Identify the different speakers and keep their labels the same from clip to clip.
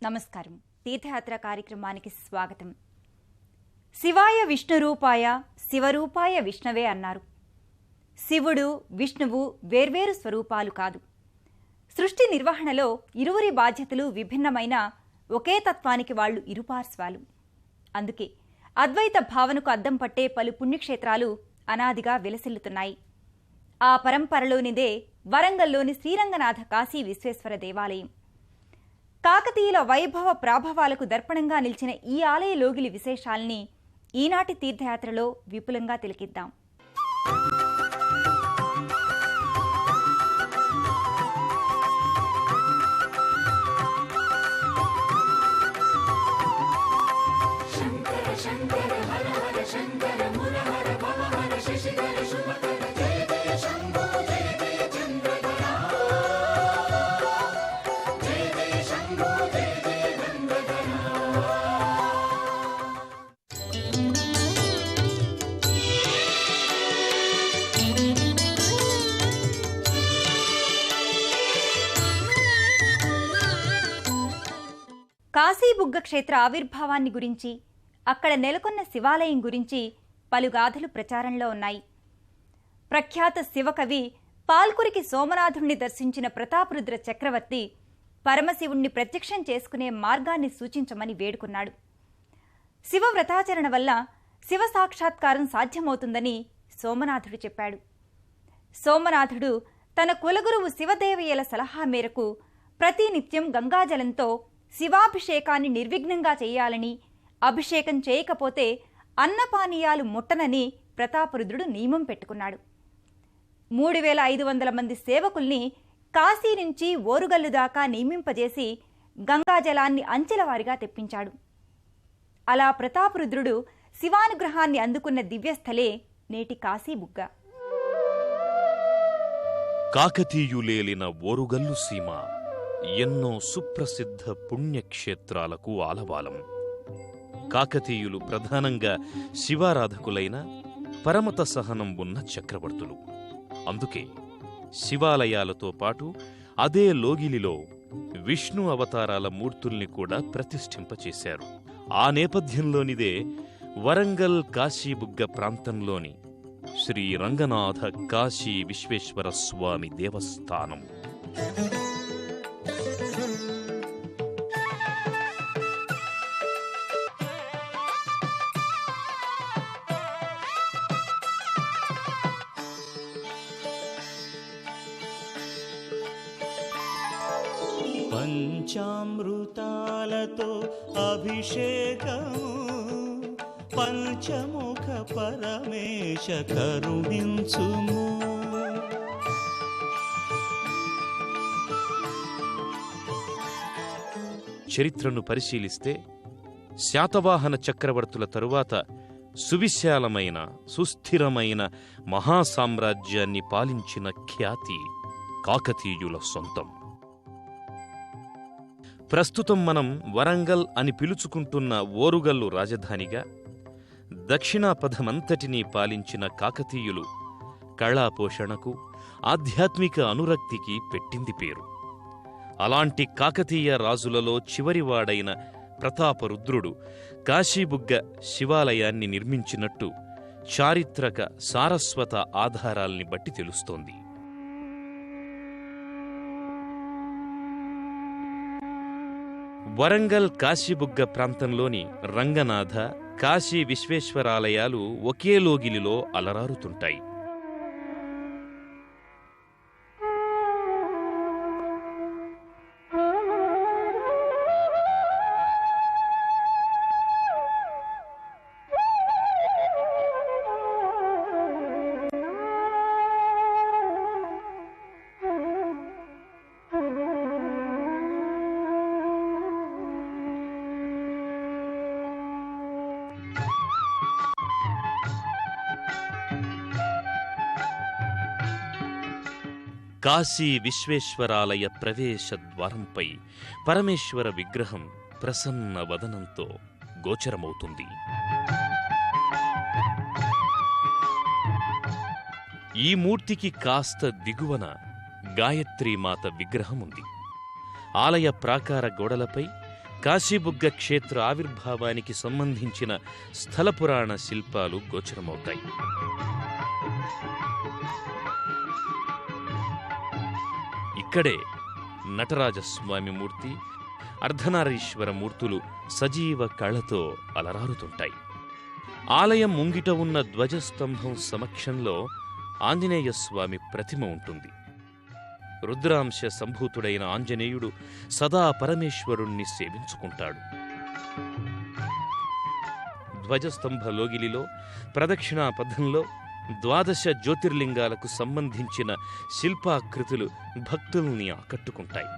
Speaker 1: నమస్కారం. తీర్థయాత్ర కార్యక్రమానికి స్వాగతం. శివాయ విష్ణురూపాయ శివరూపాయ విష్ణవే అన్నారు. శివుడు విష్ణువు వేర్వేరు స్వరూపాలు కాదు. సృష్టి నిర్వహణలో ఇరువురి బాధ్యతలు విభిన్నమైన ఒకే తత్వానికి వాళ్ళు ఇరుపార్శ్వాలు. అందుకే అద్వైత భావనకు అద్దం పట్టే పలు పుణ్యక్షేత్రాలు అనాదిగా విలసిల్లుతున్నాయి. ఆ పరంపరలోనిదే వరంగల్లోని శ్రీరంగనాథ కాశీ విశ్వేశ్వర దేవాలయం. కాకతీయుల వైభవ ప్రాభవాలకు దర్పణంగా నిలిచిన ఈ ఆలయ లోగిలి విశేషాల్ని ఈనాటి తీర్థయాత్రలో విపులంగా తిలకిద్దాం. కాశీబుగ్గ క్షేత్ర ఆవిర్భావాన్ని గురించి, అక్కడ నెలకొన్న శివాలయం గురించి పలు గాథలు ప్రచారంలో ఉన్నాయి. ప్రఖ్యాత శివకవి పాల్కురికి సోమనాథుణ్ణి దర్శించిన ప్రతాపరుద్ర చక్రవర్తి పరమశివుణ్ణి ప్రత్యక్షం చేసుకునే మార్గాన్ని సూచించమని వేడుకున్నాడు. శివవ్రతాచరణ వల్ల శివ సాక్షాత్కారం సాధ్యమవుతుందని సోమనాథుడు చెప్పాడు. సోమనాథుడు తన కులగురువు శివదేవయ్యల సలహా మేరకు ప్రతినిత్యం గంగాజలంతో శివాభిషేకాన్ని నిర్విఘ్నంగా చేయాలని, అభిషేకం చేయకపోతే అన్నపానీయాలు ముట్టనని ప్రతాపరుద్రుడు నియమం పెట్టుకున్నాడు. 3500 మంది సేవకుల్ని కాశీ నుంచి ఓరుగల్లు దాకా నియమింపజేసి గంగాజలాన్ని అంచెలవారిగా తెప్పించాడు. అలా ప్రతాపరుద్రుడు శివానుగ్రహాన్ని అందుకున్న దివ్యస్థలే నేటి కాశీబుగ్గ.
Speaker 2: కాకతీయులేలిన ఓరుగల్లు సీమ ఎన్నో సుప్రసిద్ధ పుణ్యక్షేత్రాలకు ఆలవాలం. కాకతీయులు ప్రధానంగా శివారాధకులైన పరమత సహనం ఉన్న చక్రవర్తులు. అందుకే శివాలయాలతో పాటు అదే లోగిలిలో విష్ణు అవతారాల మూర్తుల్ని కూడా ప్రతిష్ఠింపచేశారు. ఆ నేపథ్యంలోనిదే వరంగల్ కాశీబుగ్గ ప్రాంతంలోని శ్రీ రంగనాథ కాశీ విశ్వేశ్వర స్వామి దేవస్థానం.
Speaker 3: పంచామృతాలతో అభిషేకము పంచముఖ పరమేశ కరుణించుము.
Speaker 2: చరిత్రను పరిశీలిస్తే శాతవాహన చక్రవర్తుల తరువాత సువిశాలమైన సుస్థిరమైన మహాసామ్రాజ్యాన్ని పాలించిన ఖ్యాతి కాకతీయుల సొంతం. ప్రస్తుతం మనం వరంగల్ అని పిలుచుకుంటున్న ఓరుగల్లు రాజధానిగా దక్షిణాపథమంతటినీ పాలించిన కాకతీయులు కళాపోషణకు, ఆధ్యాత్మిక అనురక్తికి పెట్టింది పేరు. అలాంటి కాకతీయ రాజులలో చివరివాడైన ప్రతాపరుద్రుడు కాశీబుగ్గ శివాలయాన్ని నిర్మించినట్టు చారిత్రక సారస్వత ఆధారాల్ని బట్టి తెలుస్తోంది. వరంగల్ కాశీబుగ్గ ప్రాంతంలోని రంగనాథ, కాశీ విశ్వేశ్వరాలయాలు ఒకే లోగిలిలో అలరారుతుంటాయి. కాశీ విశ్వేశ్వరాలయ ప్రవేశ ద్వారంపై పరమేశ్వర విగ్రహం ప్రసన్న వదనంతో గోచరమవుతుంది. ఈ మూర్తికి కాస్త దిగువన గాయత్రీమాత విగ్రహముంది. ఆలయ ప్రాకార గోడలపై కాశీబుగ్గ క్షేత్ర ఆవిర్భావానికి సంబంధించిన స్థల పురాణ శిల్పాలు గోచరమవుతాయి. ఇక్కడే నటరాజస్వామి మూర్తి, అర్ధనారీశ్వర మూర్తులు సజీవ కళతో అలరారుతుంటాయి. ఆలయం ముంగిట ఉన్న ధ్వజస్తంభం సమక్షంలో ఆంజనేయస్వామి ప్రతిమ ఉంటుంది. రుద్రాంశ సంభూతుడైన ఆంజనేయుడు సదా పరమేశ్వరుణ్ణి సేవించుకుంటాడు. ధ్వజస్తంభ లోగిలిలో ప్రదక్షిణా పథంలో 12 జ్యోతిర్లింగాలకు సంబంధించిన శిల్పాకృతులు భక్తుల్ని ఆకట్టుకుంటాయి.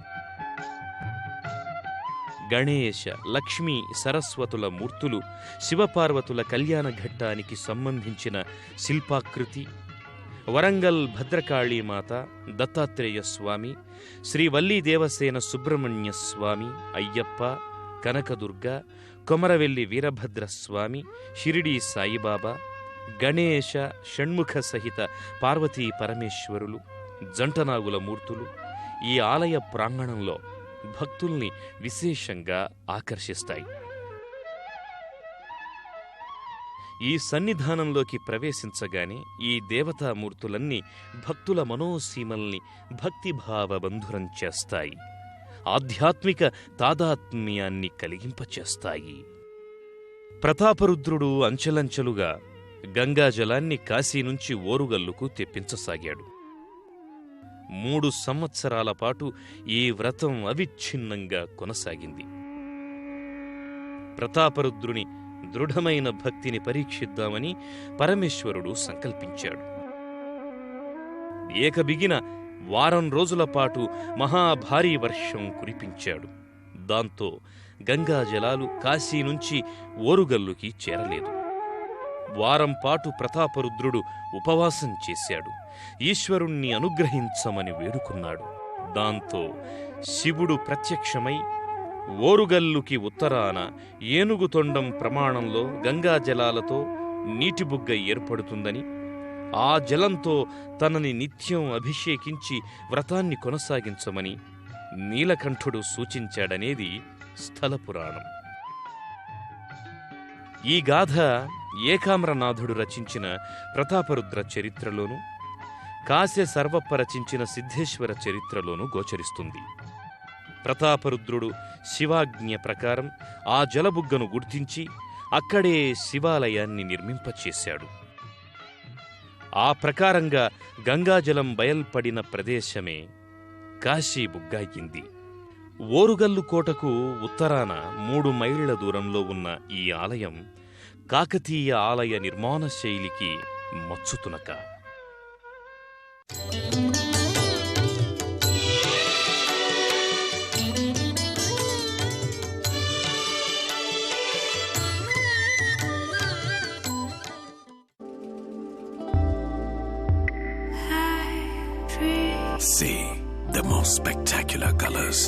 Speaker 2: గణేశ, లక్ష్మీ, సరస్వతుల మూర్తులు, శివపార్వతుల కళ్యాణ ఘట్టానికి సంబంధించిన శిల్పాకృతి, వరంగల్ భద్రకాళీమాత, దత్తాత్రేయ స్వామి, శ్రీ వల్లీ దేవసేన సుబ్రహ్మణ్య స్వామి, అయ్యప్ప, కనకదుర్గ, కొమరవెల్లి వీరభద్రస్వామి, షిరిడీ సాయిబాబా, గణేశ, షణ్ముఖ సహిత పార్వతీ పరమేశ్వరులు, జంటనాగుల మూర్తులు ఈ ఆలయ ప్రాంగణంలో భక్తుల్ని విశేషంగా ఆకర్షిస్తాయి. ఈ సన్నిధానంలోకి ప్రవేశించగానే ఈ దేవతామూర్తులన్నీ భక్తుల మనోసీమల్ని భక్తిభావబంధురం చేస్తాయి, ఆధ్యాత్మిక తాదాత్మ్యాన్ని కలిగింపచేస్తాయి. ప్రతాపరుద్రుడు అంచెలంచెలుగా గంగాజలాన్ని కాశీ నుంచి ఓరుగల్లుకు తెప్పించసాగాడు. 3 సంవత్సరాల పాటు ఈ వ్రతం అవిచ్ఛిన్నంగా కొనసాగింది. ప్రతాపరుద్రుని దృఢమైన భక్తిని పరీక్షిద్దామని పరమేశ్వరుడు సంకల్పించాడు. ఏకబిగిన వారం రోజుల పాటు మహాభారీ వర్షం కురిపించాడు. దాంతో గంగాజలాలు కాశీ నుంచి ఓరుగల్లుకి చేరలేదు. వారం పాటు ప్రతాపరుద్రుడు ఉపవాసం చేశాడు. ఈశ్వరుణ్ణి అనుగ్రహించమని వేడుకున్నాడు. దాంతో శివుడు ప్రత్యక్షమై ఓరుగల్లుకి ఉత్తరాన ఏనుగుతొండం ప్రమాణంలో గంగాజలాలతో నీటిబుగ్గ ఏర్పడుతుందని, ఆ జలంతో తనని నిత్యం అభిషేకించి వ్రతాన్ని కొనసాగించమని నీలకంఠుడు సూచించాడనేది స్థలపురాణం. ఈ గాథ ఏకామ్రనాథుడు రచించిన ప్రతాపరుద్ర చరిత్రలోనూ, కాశె సర్వప్ప రచించిన సిద్ధేశ్వర చరిత్రలోనూ గోచరిస్తుంది. ప్రతాపరుద్రుడు శివాజ్ఞ ప్రకారం ఆ జలబుగ్గను గుర్తించి అక్కడే శివాలయాన్ని నిర్మింపచేశాడు. ఆ ప్రకారంగా గంగాజలం బయల్పడిన ప్రదేశమే కాశీబుగ్గ అయింది. ఓరుగల్లు కోటకు ఉత్తరాన 3 మైళ్ల దూరంలో ఉన్న ఈ ఆలయం కాకతీయ ఆలయ నిర్మాణ శైలికి మచ్చుతునక.
Speaker 4: See the most spectacular colors.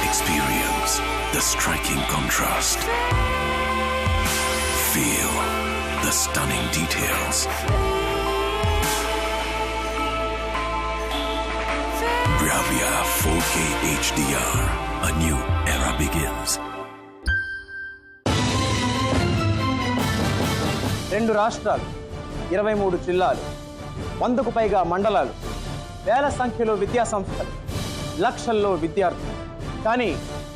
Speaker 4: Experience the striking contrast. Feel the stunning details. Bravia 4K HDR. A new era begins.
Speaker 5: 2 రాష్ట్రాలు, 23 జిల్లాలు, 100కు పైగా మండలాలు, వేల సంఖ్యలో విద్యా సంస్థలు, లక్షల్లో విద్యార్థులు. కానీ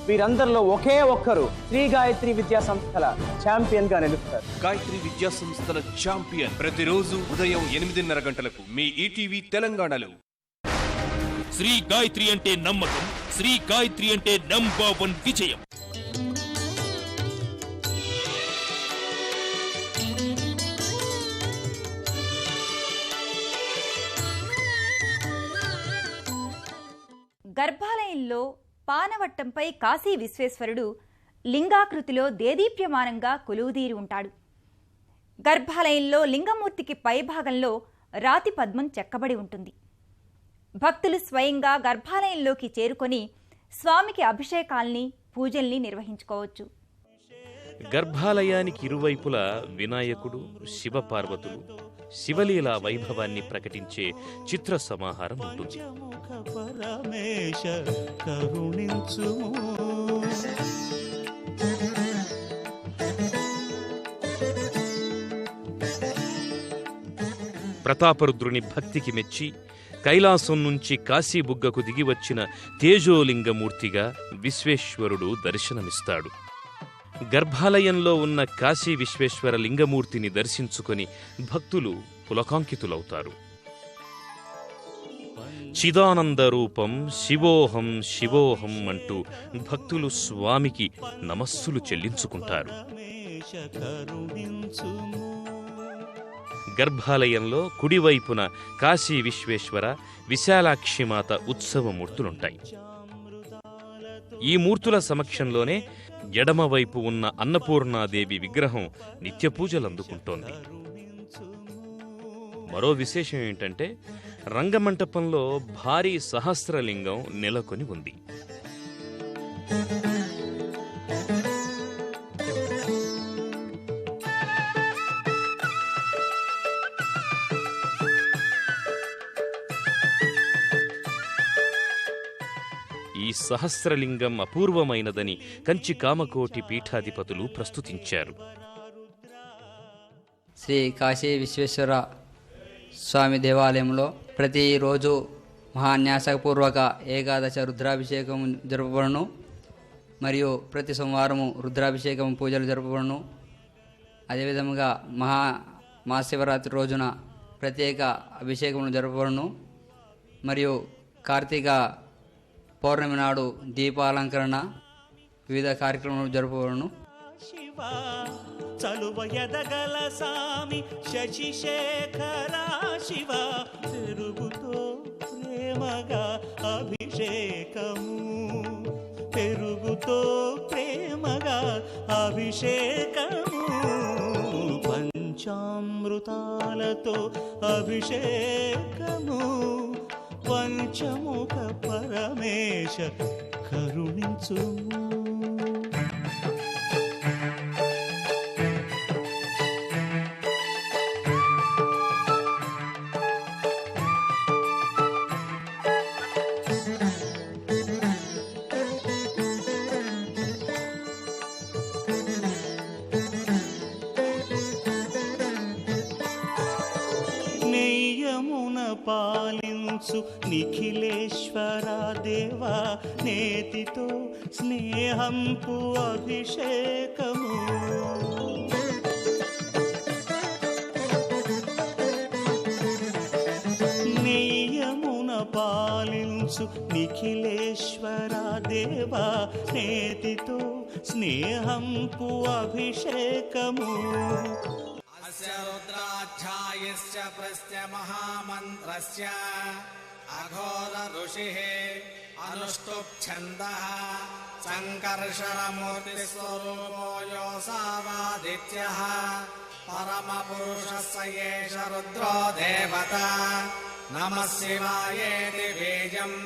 Speaker 5: వీరందరిలో ఒకే ఒక్కరు శ్రీ గాయత్రి విద్యా సంస్థల ఛాంపియన్ గా నిలుస్తారు.
Speaker 6: గాయత్రి విద్యా సంస్థల ఛాంపియన్ ప్రతిరోజు ఉదయం 8:30 గంటలకు మీ ఈటీవీ తెలంగాణలో.
Speaker 7: శ్రీ గాయత్రి అంటే నమ్మకం, శ్రీ గాయత్రి అంటే నంబర్ 1 విజయం.
Speaker 1: గర్భాలయంలో పానవట్టంపై కాశీ విశ్వేశ్వరుడు లింగాకృతిలో దేదీప్యమానంగా కొలువుదీరి ఉంటాడు. గర్భాలయంలో లింగమూర్తికి పైభాగంలో రాతి పద్మం చెక్కబడి ఉంటుంది. భక్తులు స్వయంగా గర్భాలయంలోకి చేరుకొని స్వామికి అభిషేకాల్ని, పూజల్ని నిర్వహించుకోవచ్చు.
Speaker 2: గర్భాలయానికి ఇరువైపులా వినాయకుడు, శివపార్వతులు, శివలీలా వైభవాన్ని ప్రకటించే చిత్ర సమాహారం ఉంటుంది.
Speaker 3: పంచముఖ పరమేశ కరుణించుము.
Speaker 2: ప్రతాపరుద్రుని భక్తికి మెచ్చి కైలాసం నుంచి కాశీబుగ్గకు దిగివచ్చిన తేజోలింగమూర్తిగా విశ్వేశ్వరుడు దర్శనమిస్తాడు. గర్భాలయంలో ఉన్న కాశీ విశ్వేశ్వర లింగమూర్తిని దర్శించుకొని భక్తులు పులకాంకితులవుతారు. చిదానంద రూపం శివోహం శివోహం అంటూ భక్తులు స్వామికి నమస్సులు చెల్లించుకుంటారు.
Speaker 3: పరమేశ కరుణించుము.
Speaker 2: గర్భాలయంలో కుడివైపున కాశీ విశ్వేశ్వర, విశాలాక్షిమాత ఉత్సవమూర్తులుంటాయి. ఈ మూర్తుల సమక్షంలోనే ఎడమవైపు ఉన్న అన్నపూర్ణాదేవి విగ్రహం నిత్యపూజలందుకుంటోంది. మరో విశేషం ఏంటంటే రంగమంటపంలో భారీ సహస్రలింగం నెలకొని ఉంది. ఈ సహస్రలింగం అపూర్వమైనదని కంచి కామకోటి పీఠాధిపతులు ప్రస్తుతించారు.
Speaker 8: శ్రీ కాశీ విశ్వేశ్వర స్వామి దేవాలయంలో ప్రతిరోజు మహాన్యాసపూర్వక ఏకాదశ రుద్రాభిషేకం జరపబడును. మరియు ప్రతి సోమవారము రుద్రాభిషేకం పూజలు జరపబడును. అదేవిధంగా మహాశివరాత్రి రోజున ప్రత్యేక అభిషేకములు జరపబడును. మరియు కార్తీక పౌర్ణమి నాడు దీపాలంకరణ వివిధ కార్యక్రమాలు జరపబడును.
Speaker 3: శివ చలువ ఎదగల సామి శశిశేఖర శివ పెరుగుతో ప్రేమగా అభిషేకము, పెరుగుతో ప్రేమగా అభిషేకము, పంచామృతాలతో అభిషేకము, పంచముఖ పరమేశ కరుణించుము. పాలించు నిఖిలేశ్వర దేవా నేతితో స్నేహంపు అభిషేకము, నెయ్యమున పాలించు నిఖిలేశ్వర దేవా నేతితో స్నేహంపు అభిషేకము.
Speaker 9: रुद्राध्यायश्च प्रस्य महामन्त्रस्य अघोर ऋषिः अनुष्टुप् छन्दः सङ्कर्षणमूर्तिस्वरूपो योऽसावादित्यः परमपुरुषस्य एष रुद्रो देवता. नमः शिवायेति बीजम्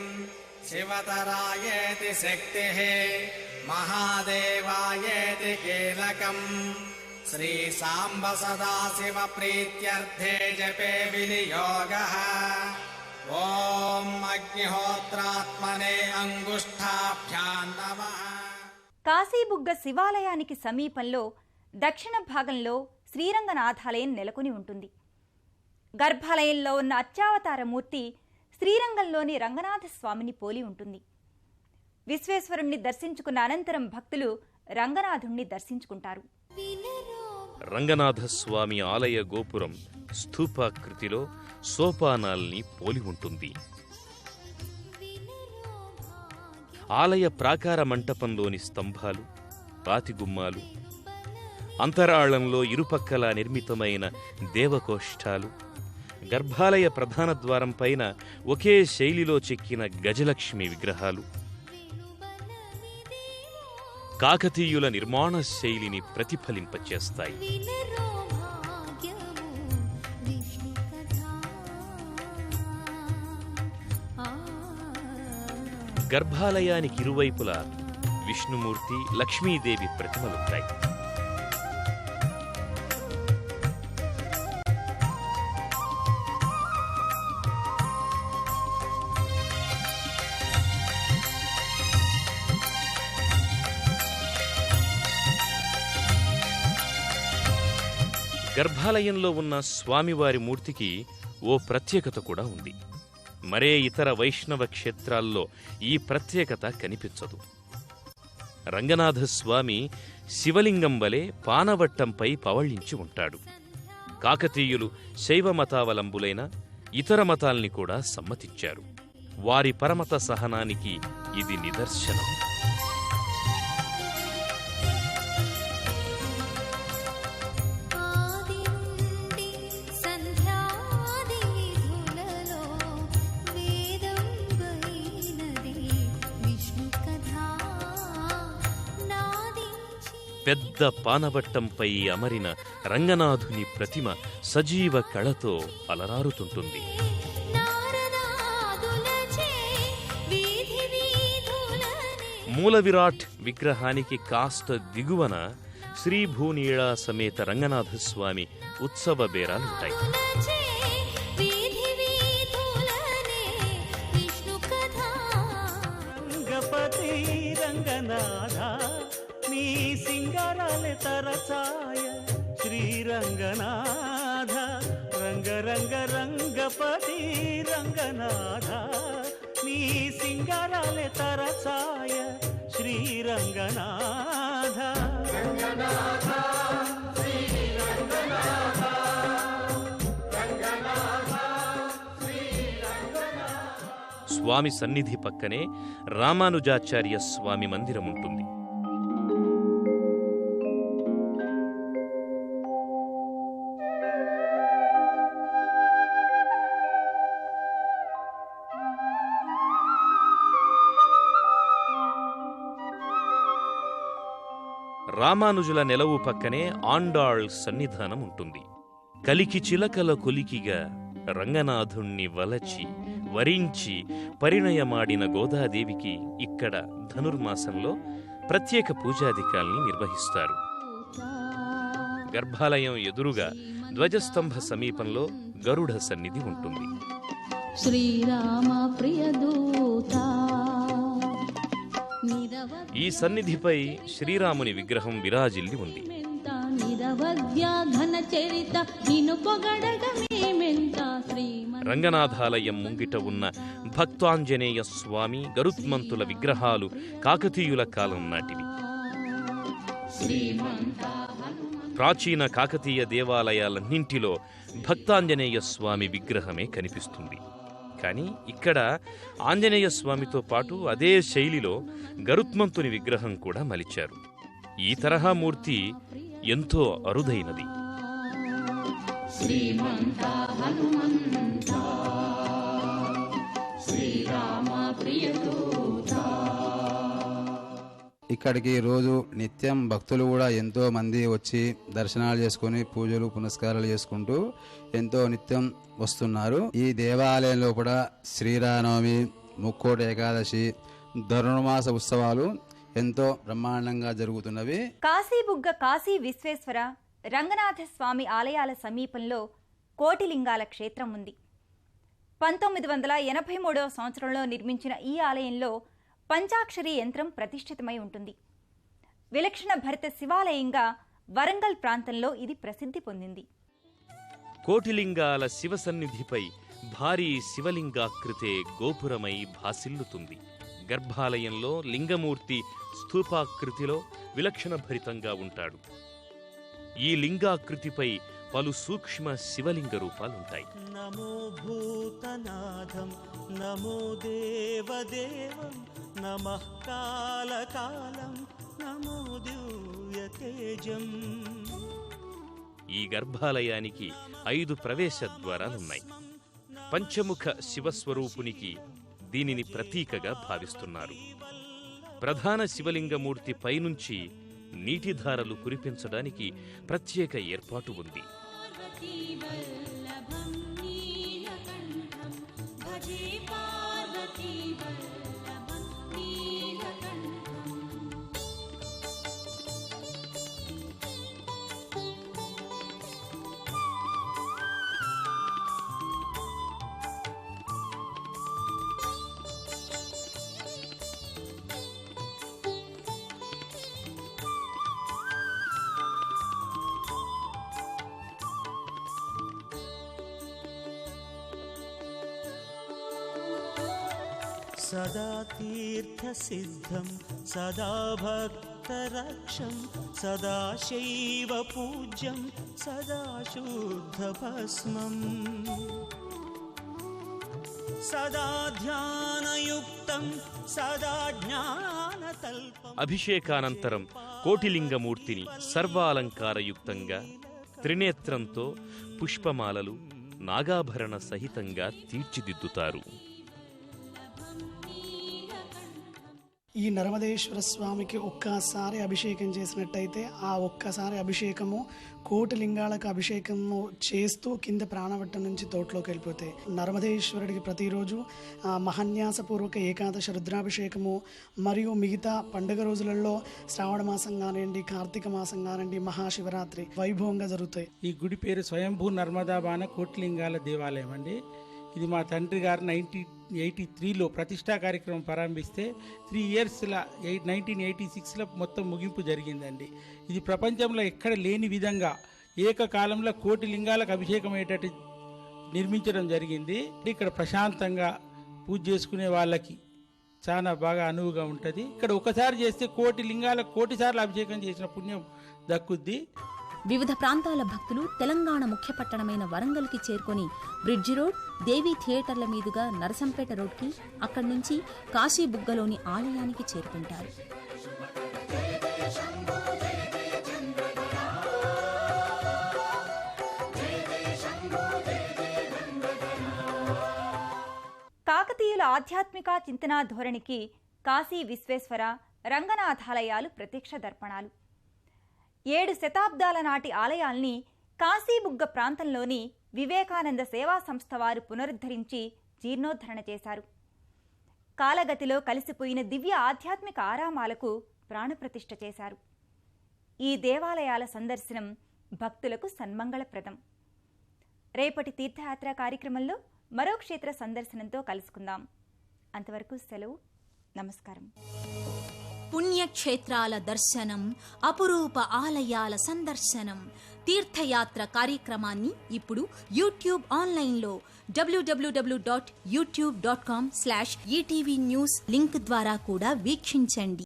Speaker 9: शिवतरायेति शक्तिः महादेवायेति कीलकम्. श्री सांब सदाशिव प्रीत्यर्थे जपे विनियोगः. ओम अग्निहोत्रात्मने अंगुष्ठाभ्यां नमः.
Speaker 1: కాశీబుగ్గ శివాలయానికి సమీపంలో దక్షిణ భాగంలో శ్రీరంగనాథాలయం నెలకొని ఉంటుంది. గర్భాలయంలో ఉన్న అత్యావతారమూర్తి శ్రీరంగంలోని రంగనాథ స్వామిని పోలి ఉంటుంది. విశ్వేశ్వరుణ్ణి దర్శించుకున్న అనంతరం భక్తులు రంగనాథుణ్ణి దర్శించుకుంటారు.
Speaker 2: రంగనాథస్వామి ఆలయ గోపురం స్థూపాకృతిలో సోపానాల్ని పోలి ఉంటుంది. ఆలయ ప్రాకార మంటపంలోని స్తంభాలు, రాతిగుమ్మాలు, అంతరాళంలో ఇరుపక్కలా నిర్మితమైన దేవకోష్ఠాలు, గర్భాలయ ప్రధాన ద్వారం పైన ఒకే శైలిలో చెక్కిన గజలక్ష్మి విగ్రహాలు కాకతీయుల నిర్మాణ శైలిని ప్రతిఫలింపచేస్తాయి. గర్భాలయానికి ఇరువైపులా విష్ణుమూర్తి, లక్ష్మీదేవి ప్రతిమలుంటాయి. గర్భాలయంలో ఉన్న స్వామివారి మూర్తికి ఓ ప్రత్యేకత కూడా ఉంది. మరే ఇతర వైష్ణవ క్షేత్రాల్లో ఈ ప్రత్యేకత కనిపించదు. రంగనాథస్వామి శివలింగం వలె పానవట్టంపై పవళించి ఉంటాడు. కాకతీయులు శైవ మతావలంబులైన ఇతర మతాల్ని కూడా సమ్మతించారు. వారి పరమత సహనానికి ఇది నిదర్శనం. పెద్ద పానవట్టంపై అమరిన రంగనాథుని ప్రతిమ సజీవ కళతో అలరారుతుంటుంది. మూల విరాట్ విగ్రహానికి కాస్త దిగువన శ్రీభూనీళా సమేత రంగనాథస్వామి ఉత్సవ బేరాలుంటాయి.
Speaker 3: నీ సింగారాలే తరచాయ శ్రీరంగనాథ రంగ రంగ రంగపతి రంగనాథ నీ సింగారాలే తరచాయ శ్రీరంగనాథ రంగనాథ శ్రీరంగనాథ రంగనాథ శ్రీరంగనాథ.
Speaker 2: స్వామి సన్నిధి పక్కనే రామానుజాచార్య స్వామి మందిరం ఉంటుంది. రామానుజుల నెలవు పక్కనే ఆండాళ్ సన్నిధానం ఉంటుంది. కలికి చిలకల కొలికిగా రంగనాథుణ్ణి వలచి వరించి పరిణయమాడిన గోదాదేవికి ఇక్కడ ధనుర్మాసంలో ప్రత్యేక పూజాధికాల్ని నిర్వహిస్తారు. గర్భాలయం ఎదురుగా ధ్వజస్తంభ సమీపంలో గరుడ సన్నిధి ఉంటుంది.
Speaker 10: శ్రీరామ ప్రియదూత
Speaker 2: ఈ సన్నిధిపై శ్రీరాముని విగ్రహం విరాజిల్లి ఉంది. రంగనాథాలయం ముంగిట ఉన్న భక్తాంజనేయ స్వామి గరుత్మంతుల విగ్రహాలు కాకతీయుల కాలం నాటివి. ప్రాచీన కాకతీయ దేవాలయాలన్నింటిలో భక్తాంజనేయ స్వామి విగ్రహమే కనిపిస్తుంది. కానీ ఇక్కడ ఆంజనేయ స్వామితో పాటు అదే శైలిలో గరుత్మంతుని విగ్రహం కూడా మలిచారు. ఈ తరహా మూర్తి ఎంతో అరుదైనది.
Speaker 11: ఇక్కడికి రోజు నిత్యం భక్తులు కూడా ఎంతో మంది వచ్చి దర్శనాలు చేసుకుని పూజలు పునస్కారాలు చేసుకుంటూ ఎంతో నిత్యం వస్తున్నారు. ఈ దేవాలయంలో కూడా శ్రీరామనవమి, ముక్కోటి ఏకాదశి, ధనుర్మాస ఉత్సవాలు ఎంతో బ్రహ్మాండంగా జరుగుతున్నవి.
Speaker 1: కాశీబుగ్గ కాశీ విశ్వేశ్వర రంగనాథ స్వామి ఆలయాల సమీపంలో కోటిలింగాల క్షేత్రం ఉంది. 1983వ సంవత్సరంలో నిర్మించిన ఈ ఆలయంలో పంచాక్షరి యంత్రం ప్రతిష్ఠితమై ఉంటుంది. విలక్షణ భరిత శివాలయంగా వరంగల్ ప్రాంతంలో ఇది ప్రసిద్ధి పొందింది.
Speaker 2: కోటిలింగాల శివసన్నిధిపై భారీ శివలింగాకృతే గోపురమై భాసిల్లుతుంది. గర్భాలయంలో లింగమూర్తి స్థూపాకృతిలో విలక్షణ భరితంగా ఉంటాడు. ఈ లింగాకృతిపై పలు సూక్ష్మ శివలింగ రూపాలుంటాయి.
Speaker 3: నమో భూతనాథం నమో దేవదేవం నమః కాలకాలం నమో దివ్యతేజం.
Speaker 2: ఈ గర్భాలయానికి 5 ప్రవేశ ద్వారాలున్నాయి. పంచముఖ శివస్వరూపునికి దీనిని ప్రతీకగా భావిస్తున్నారు. ప్రధాన శివలింగమూర్తి పైనుంచి నీటిధారలు కురిపించడానికి ప్రత్యేక ఏర్పాటు ఉంది.
Speaker 3: सदा तीर्थसिद्धं सदा भक्तरक्षं सदा शैव पूज्यं सदा शुद्धभस्मम् सदा ध्यानयुक्तं सदा ज्ञानतल्पम्
Speaker 2: అభిషేకానంతరం కోటిలింగమూర్తిని సర్వాలంకారయుక్తంగా త్రినేత్రంతో పుష్పమాలలు నాగాభరణ సహితంగా తీర్చిదిద్దుతారు.
Speaker 12: ఈ నర్మదేశ్వర స్వామికి ఒక్కసారి అభిషేకం చేసినట్టయితే ఆ ఒక్కసారి అభిషేకము కోటి లింగాలకు అభిషేకము చేస్తూ కింద ప్రాణవట్టం నుంచి తోటలోకి వెళ్ళిపోతాయి. నర్మదేశ్వరుడికి ప్రతిరోజు మహాన్యాసపూర్వక ఏకాదశ రుద్రాభిషేకము మరియు మిగతా పండుగ రోజులలో శ్రావణ మాసం కానివ్వండి, కార్తీక మాసం కానివ్వండి, మహాశివరాత్రి వైభవంగా జరుగుతాయి.
Speaker 13: ఈ గుడి పేరు స్వయంభూ నర్మదాబాన కోటిలింగాల దేవాలయం అండి. ఇది మా తండ్రి గారు 1983లో ప్రతిష్టా కార్యక్రమం ప్రారంభిస్తే 3 ఇయర్స్ల 1986లో మొత్తం ముగింపు జరిగిందండి. ఇది ప్రపంచంలో ఎక్కడ లేని విధంగా ఏకకాలంలో కోటి లింగాలకు అభిషేకం అయ్యేటట్టు నిర్మించడం జరిగింది. ఇక్కడ ప్రశాంతంగా పూజ చేసుకునే వాళ్ళకి చాలా బాగా అనువుగా ఉంటుంది. ఇక్కడ ఒకసారి చేస్తే కోటి లింగాలకు కోటి సార్లు అభిషేకం చేసిన పుణ్యం దక్కుద్ది.
Speaker 10: వివిధ ప్రాంతాల భక్తులు తెలంగాణ ముఖ్య పట్టణమైన వరంగల్కి చేరుకొని బ్రిడ్జి రోడ్, దేవి థియేటర్ల మీదుగా నరసంపేట రోడ్కి, అక్కడి నుంచి కాశీబుగ్గలోని ఆలయానికి చేరుకుంటారు.
Speaker 1: కాకతీయుల ఆధ్యాత్మిక చింతనా ధోరణికి కాశీ విశ్వేశ్వర, రంగనాథాలయాలు ప్రత్యక్ష దర్పణాలు. 7 శతాబ్దాల నాటి ఆలయాల్ని కాశీబుగ్గ ప్రాంతంలోని వివేకానంద సేవా సంస్థ వారు పునరుద్ధరించి జీర్ణోద్ధరణ చేశారు. కాలగతిలో కలిసిపోయిన దివ్య ఆధ్యాత్మిక ఆరామాలకు ప్రాణప్రతిష్ఠ చేశారు. ఈ దేవాలయాల సందర్శనం భక్తులకు సన్మంగళప్రదం. రేపటి తీర్థయాత్ర కార్యక్రమంలో మరో క్షేత్ర సందర్శనంతో కలుసుకుందాం. అంతవరకు సెలవు. నమస్కారం.
Speaker 10: పుణ్యక్షేత్రాల దర్శనం, అపురూప ఆలయాల సందర్శనం, తీర్థయాత్ర కార్యక్రమాన్ని ఇప్పుడు యూట్యూబ్ ఆన్లైన్లో www.youtube.com/ETV News లింక్ ద్వారా కూడా వీక్షించండి.